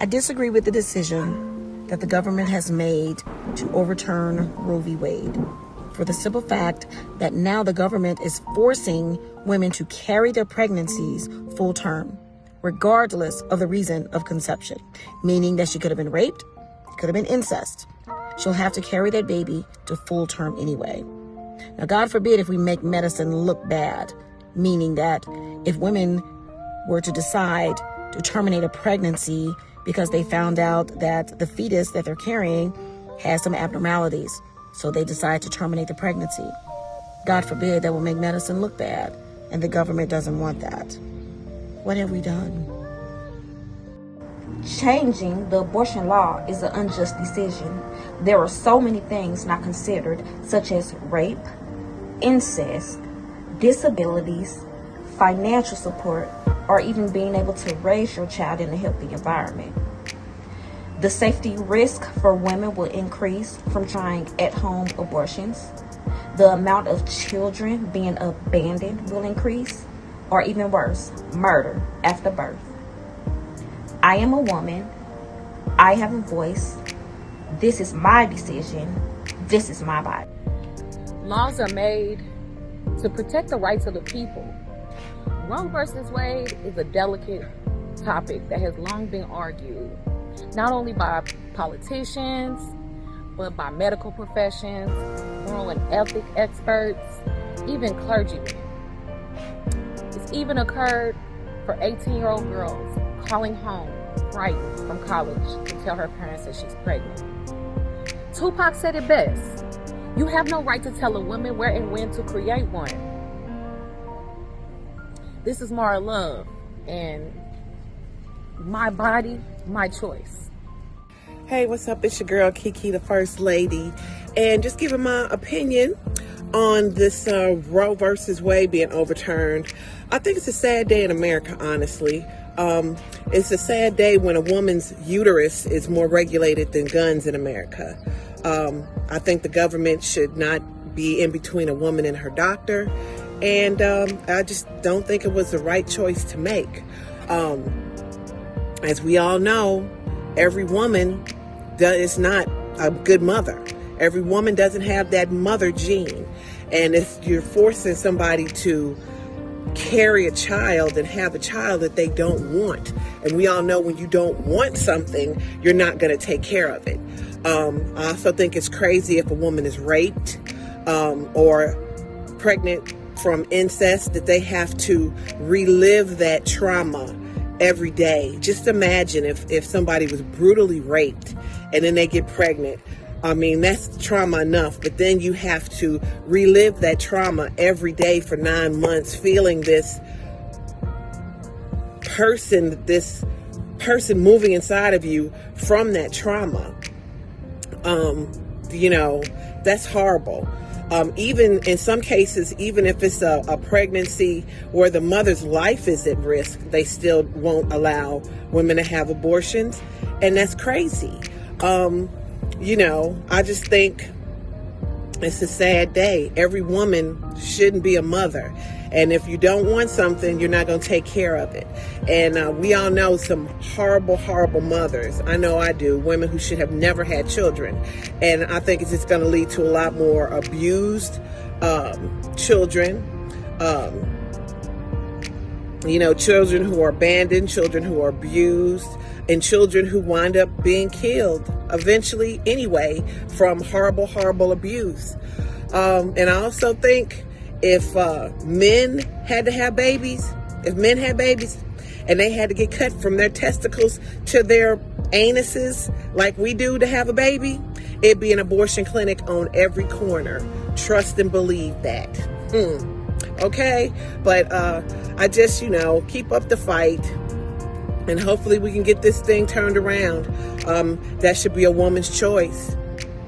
I disagree with the decision that the government has made to overturn Roe v. Wade, for the simple fact that now the government is forcing women to carry their pregnancies full term, regardless of the reason of conception, meaning that she could have been raped, could have been incest. She'll have to carry that baby to full term anyway. Now, God forbid if we make medicine look bad, meaning that if women were to decide to terminate a pregnancy because they found out that the fetus that they're carrying has some abnormalities, so they decide to terminate the pregnancy. God forbid that will make medicine look bad, and the government doesn't want that. What have we done? Changing the abortion law is an unjust decision. There are so many things not considered, such as rape, incest, disabilities, financial support, or even being able to raise your child in a healthy environment. The safety risk for women will increase from trying at-home abortions. The amount of children being abandoned will increase, or even worse, murder after birth. I am a woman. I have a voice. This is my decision. This is my body. Laws are made to protect the rights of the people. Roe versus Wade is a delicate topic that has long been argued, not only by politicians, but by medical professions, moral and ethic experts, even clergymen. It's even occurred for 18-year-old girls calling home frightened from college to tell her parents that she's pregnant. Tupac said it best: "You have no right to tell a woman where and when to create one." This is moral love, and my body, my choice. Hey, what's up? It's your girl Kiki, the First Lady, and just giving my opinion on this Roe versus Wade being overturned. I think it's a sad day in America, honestly. It's a sad day when a woman's uterus is more regulated than guns in America. I think the government should not be in between a woman and her doctor, and I just don't think it was the right choice to make. As we all know, every woman is not a good mother. Every woman doesn't have that mother gene. And if you're forcing somebody to carry a child and have a child that they don't want, and we all know when you don't want something, you're not going to take care of it. I also think it's crazy if a woman is raped or pregnant from incest, that they have to relive that trauma every day. Just imagine if somebody was brutally raped and then they get pregnant. I mean, that's trauma enough, but then you have to relive that trauma every day for 9 months, feeling this person moving inside of you from that trauma. That's horrible. Even in some cases, even if it's a pregnancy where the mother's life is at risk, they still won't allow women to have abortions. And that's crazy. I just think it's a sad day. Every woman shouldn't be a mother. And if you don't want something, you're not going to take care of it. And we all know some horrible, horrible mothers. I know I do. Women who should have never had children. And I think it's just going to lead to a lot more abused children. Children who are abandoned, children who are abused, and children who wind up being killed eventually anyway from horrible, horrible abuse. And I also think if men had to have babies, and they had to get cut from their testicles to their anuses like we do to have a baby, it'd be an abortion clinic on every corner. Trust and believe that. Okay? But I just, keep up the fight. And hopefully we can get this thing turned around. That should be a woman's choice.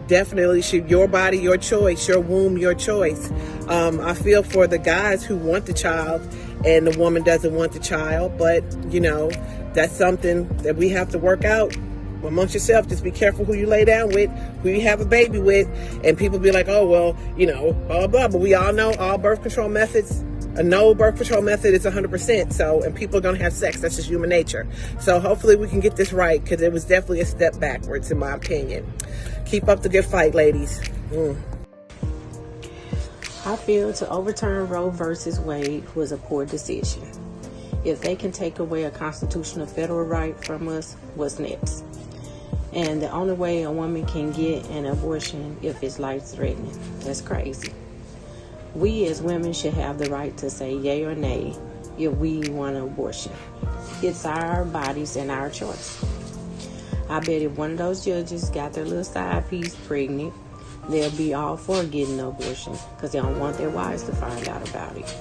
Definitely should. Your body, your choice. Your womb, your choice. I feel for the guys who want the child and the woman doesn't want the child. But, that's something that we have to work out amongst yourself. Just be careful who you lay down with, who you have a baby with. And people be like, oh, well, blah, blah. But we all know all birth control methods A no birth control method is 100%. So, and people are going to have sex. That's just human nature. So hopefully we can get this right, because it was definitely a step backwards in my opinion. Keep up the good fight, ladies. I feel to overturn Roe versus Wade was a poor decision. If they can take away a constitutional federal right from us, what's next? And the only way a woman can get an abortion if it's life-threatening. That's crazy. We as women should have the right to say yay or nay if we want an abortion. It's our bodies and our choice. I bet if one of those judges got their little side piece pregnant, they'll be all for getting an abortion because they don't want their wives to find out about it.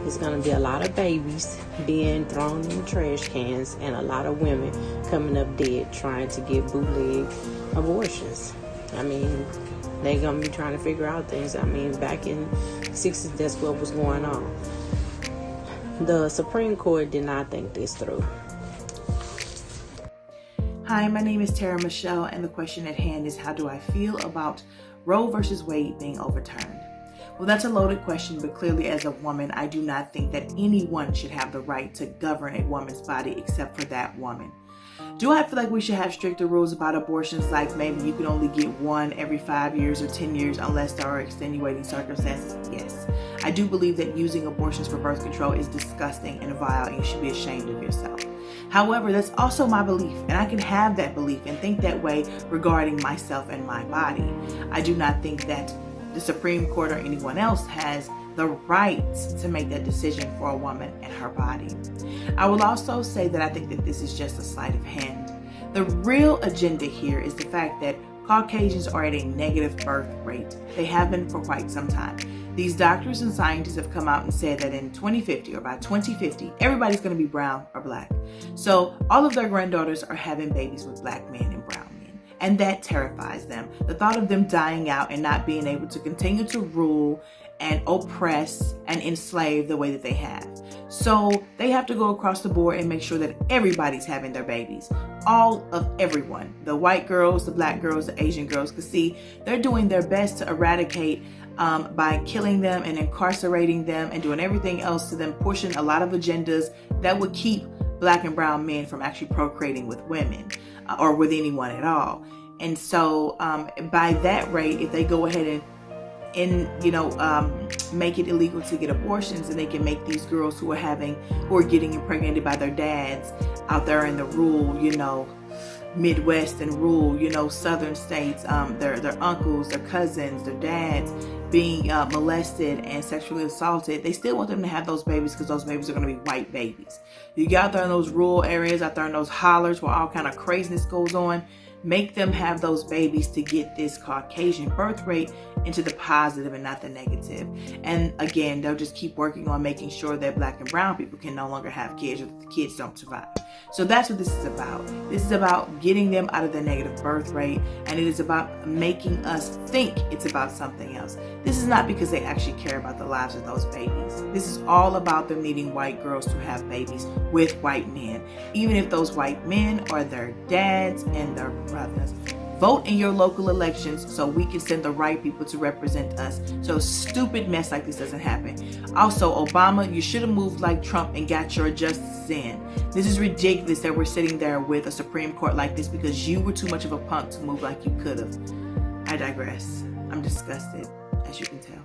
There's going to be a lot of babies being thrown in trash cans and a lot of women coming up dead trying to get bootleg abortions. I mean, they're going to be trying to figure out things. I mean, back in the 60s, that's what was going on. The Supreme Court did not think this through. Hi, my name is Tara Michelle, and the question at hand is, how do I feel about Roe versus Wade being overturned? Well, that's a loaded question, but clearly as a woman, I do not think that anyone should have the right to govern a woman's body except for that woman. Do I feel like we should have stricter rules about abortions, like maybe you can only get one every 5 years or 10 years unless there are extenuating circumstances? Yes. I do believe that using abortions for birth control is disgusting and vile, and you should be ashamed of yourself. However, that's also my belief, and I can have that belief and think that way regarding myself and my body. I do not think that the Supreme Court or anyone else has the right to make that decision for a woman and her body. I will also say that I think that this is just a sleight of hand. The real agenda here is the fact that Caucasians are at a negative birth rate. They have been for quite some time. These doctors and scientists have come out and said that in 2050 or by 2050, everybody's going to be brown or black. So all of their granddaughters are having babies with black men and brown men. And that terrifies them. The thought of them dying out and not being able to continue to rule and oppress and enslave the way that they have. So they have to go across the board and make sure that everybody's having their babies. All of everyone. The white girls, the black girls, the Asian girls. Because see, they're doing their best to eradicate by killing them and incarcerating them and doing everything else to them, pushing a lot of agendas that would keep black and brown men from actually procreating with women or with anyone at all. And so by that rate, if they go ahead and make it illegal to get abortions, and they can make these girls who are getting impregnated by their dads out there in the rural, Midwest and rural, southern states, their uncles, their cousins, their dads being molested and sexually assaulted, they still want them to have those babies because those babies are going to be white babies. You get out there in those rural areas, out there in those hollers where all kind of craziness goes on, make them have those babies to get this Caucasian birth rate into the positive and not the negative. And again, they'll just keep working on making sure that black and brown people can no longer have kids, or that the kids don't survive. So that's what this is about. This is about getting them out of their negative birth rate, and it is about making us think it's about something else. This is not because they actually care about the lives of those babies. This is all about them needing white girls to have babies with white men, even if those white men are their dads and their brothers. Vote in your local elections so we can send the right people to represent us, so a stupid mess like this doesn't happen. Also, Obama, you should have moved like Trump and got your justice in. This is ridiculous that we're sitting there with a Supreme Court like this because you were too much of a punk to move like you could have. I digress. I'm disgusted, as you can tell.